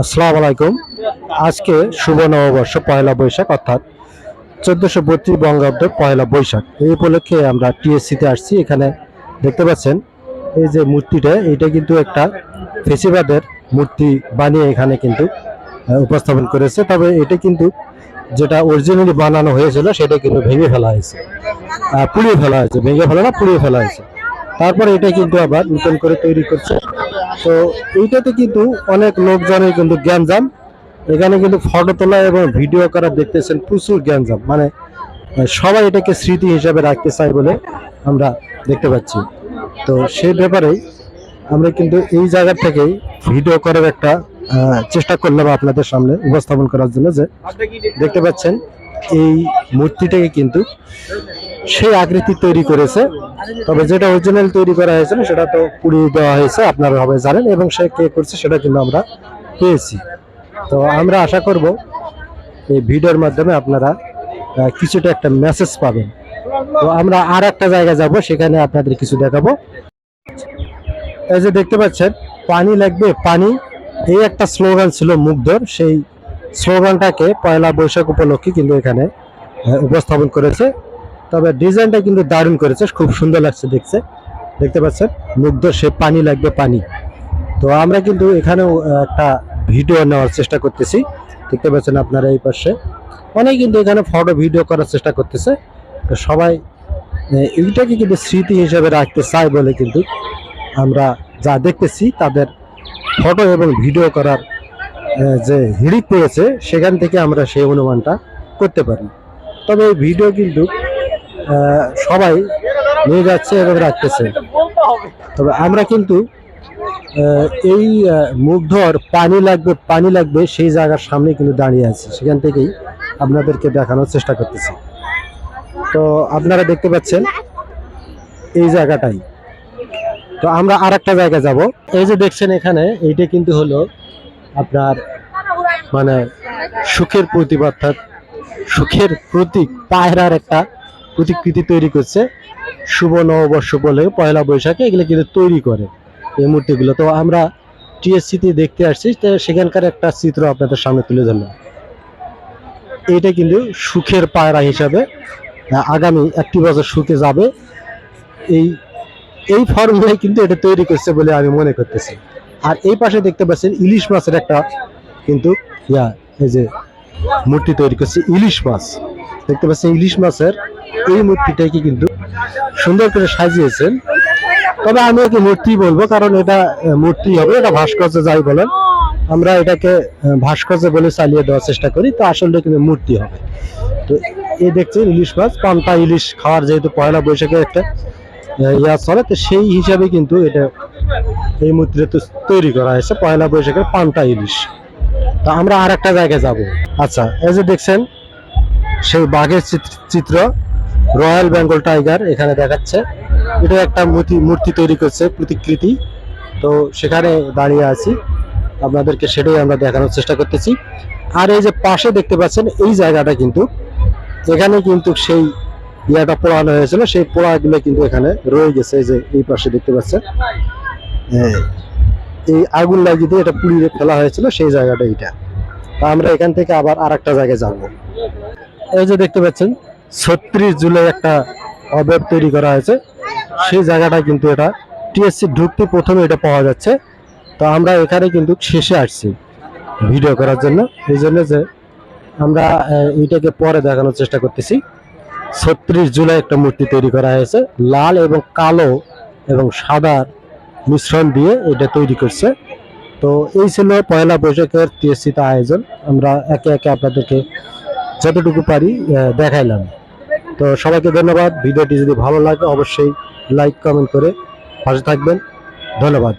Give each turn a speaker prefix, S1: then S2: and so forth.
S1: আসসালামু আলাইকুম। আজকে শুভ নববর্ষ পয়লা বৈশাখ, অর্থাৎ 1432 বঙ্গাব্দ পয়লা বৈশাখ। এই উপলক্ষে আমরা টিএসসিতে আসছি। এখানে দেখতে পাচ্ছেন এই যে মূর্তিটা, এটা কিন্তু একটা ফেসিবাদের মূর্তি বানিয়ে এখানে কিন্তু উপস্থাপন করেছে। তবে এটা কিন্তু যেটা অরিজিনালি বানানো হয়েছিল সেটা কিন্তু ভেঙে ফেলা হয়েছে, পুড়িয়ে ফেলা হয়েছে। ভেঙে ফেলা না, পুড়িয়ে ফেলা হয়েছে। তারপরে এটা কিন্তু আবার নতুন করে তৈরি করছে। তো এইটাতে কিন্তু অনেক লোকজনের কিন্তু গ্যাঞ্জাম। এখানে কিন্তু ফটো তোলা এবং ভিডিও করা দেখতেছেন প্রচুর গ্যাঞ্জাম, মানে সবাই এটাকে স্মৃতি হিসাবে রাখতে চায় বলে আমরা দেখতে পাচ্ছি। তো সেই ব্যাপারেই আমরা কিন্তু এই জায়গা থেকেই ভিডিও করার একটা চেষ্টা করলাম আপনাদের সামনে উপস্থাপন করার জন্য। যে দেখতে পাচ্ছেন এই মূর্তিটাকে কিন্তু সেই আকৃতি তৈরি করেছে, তবে যেটা অরিজিনাল তৈরি করা হয়েছিল সেটা তো পুড়িয়ে দেওয়া হয়েছে, আপনারা সবাই জানেন। এবং সে কে করছে সেটা কিন্তু আমরা পেয়েছি। তো আমরা আশা করব এই ভিডিওর মাধ্যমে আপনারা কিছুটা একটা মেসেজ পাবেন। তো আমরা আর একটা জায়গায় যাব, সেখানে আপনাদের কিছু দেখাবো। এই যে দেখতে পাচ্ছেন পানি লাগবে পানি, এই একটা স্লোগান ছিল মুগ্ধর। সেই স্লোগানটাকে পয়লা বৈশাখ উপলক্ষে কিন্তু এখানে উপস্থাপন করেছে। তবে ডিজাইনটা কিন্তু দারুণ করেছে, খুব সুন্দর লাগছে দেখতে। দেখতে পাচ্ছেন মুগ্ধর সে পানি লাগবে পানি। তো আমরা কিন্তু এখানেও একটা ভিডিও নেওয়ার চেষ্টা করতেছি। দেখতে পাচ্ছেন আপনারা এই পাশে অনেক কিন্তু এখানে ফটো ভিডিও করার চেষ্টা করতেছে। তো সবাই এইটাকে কিন্তু স্মৃতি হিসেবে রাখতে চায় বলে কিন্তু আমরা যা দেখতেছি তাদের ফটো এবং ভিডিও করার যে হিড়িক পড়েছে, সেখান থেকে আমরা সেই অনুমানটা করতে পারি। তবে এই ভিডিও কিন্তু সবাই নিয়ে যাচ্ছে এবং রাখতেছে। তবে আমরা কিন্তু এই মুগ্ধর পানি লাগবে পানি লাগবে সেই জায়গার সামনে কিন্তু দাঁড়িয়ে আছি, সেখান থেকেই আপনাদেরকে দেখানোর চেষ্টা করতেছি। তো আপনারা দেখতে পাচ্ছেন এই জায়গাটাই। তো আমরা আর একটা জায়গায় যাব। এই যে দেখছেন এখানে, এইটা কিন্তু হলো আপনার মানে সুখের প্রতীক, অর্থাৎ সুখের প্রতীক পায়রার একটা প্রতিকৃতি তৈরি করছে শুভ নববর্ষ বলে পয়লা বৈশাখে। এগুলো কিন্তু তৈরি করে এই মূর্তিগুলো। তো আমরা টিএসসিতে দেখতে আসছি, তো সেখানকার একটা চিত্র আপনাদের সামনে তুলে ধরলাম। এইটা কিন্তু সুখের পায়রা হিসাবে আগামী একটি বছর সুখে যাবে, এই এই ফর্মুলায় কিন্তু এটা তৈরি করছে বলে আমি মনে করতেছি। আর এই পাশে দেখতে পাচ্ছেন ইলিশ মাছের একটা কিন্তু এই যে মূর্তি তৈরি করছে ইলিশ মাছ। দেখতে পাচ্ছেন ইলিশ মাছের এই মূর্তিটাকে কিন্তু সুন্দর করে সাজিয়েছেন। তবে আমি ওকে মূর্তি বলবো, কারণ এটা মূর্তি হবে, এটা ভাস্কর্য যাই বলেন, আমরা এটাকে ভাস্কর্য বলে চালিয়ে দেওয়ার চেষ্টা করি। তো আসলে কিন্তু মূর্তি হবে। তো এই দেখছেন ইলিশ মাছ, পান্তা ইলিশ খাওয়ার যেহেতু পয়লা বৈশাখে একটা চলে, তো সেই হিসাবে কিন্তু এটা এই মূর্তিটা তো তৈরি করা হয়েছে পয়লা বৈশাখের পান্তা ইলিশ। তো আমরা আর একটা জায়গায় যাব। আচ্ছা, এই যে দেখছেন সেই বাঘের চিত্র, রয়্যাল বেঙ্গল টাইগার এখানে দেখাচ্ছে। এটা একটা মূর্তি তৈরি করছে প্রতিকৃতি। তো সেখানে দাঁড়িয়ে আছি, আপনাদেরকে সেটাই আমরা দেখানোর চেষ্টা করতেছি। আর এই যে পাশে দেখতে পাচ্ছেন এই জায়গাটা কিন্তু, এখানে কিন্তু সেই ইয়াটা পোড়ানো হয়েছিল, সেই পোড়াগুলো কিন্তু এখানে রয়ে গেছে। এই যে এই পাশে দেখতে পাচ্ছেন এই আগুন লাগিয়ে দিয়ে এটা পুড়িয়ে ফেলা হয়েছিল, সেই জায়গাটা এইটা। তা আমরা এখান থেকে আবার আর একটা জায়গায় যাব। এই যে দেখতে পাচ্ছেন 36 জুলাই একটা অবয়ব তৈরি করা হয়েছে, সেই জায়গাটা কিন্তু এটা টিএসসি ঢুকতে প্রথমে এটা পাওয়া যাচ্ছে। তো আমরা এখানে কিন্তু শেষে আসছি ভিডিও করার জন্য, এই জন্য যে আমরা এইটাকে পরে দেখানোর চেষ্টা করতেছি। 36 জুলাই একটা মূর্তি তৈরি করা হয়েছে, লাল এবং কালো এবং সাদার মিশ্রণ দিয়ে এটা তৈরি করছে। তো এই ছিল পয়লা বৈশাখের টিএসসিতে আয়োজন। আমরা একে একে আপনাদেরকে যতটুকু পারি দেখাইলাম। তো সবাইকে ধন্যবাদ। ভিডিওটি যদি ভালো লাগে অবশ্যই লাইক কমেন্ট করে পাশে থাকবেন। ধন্যবাদ।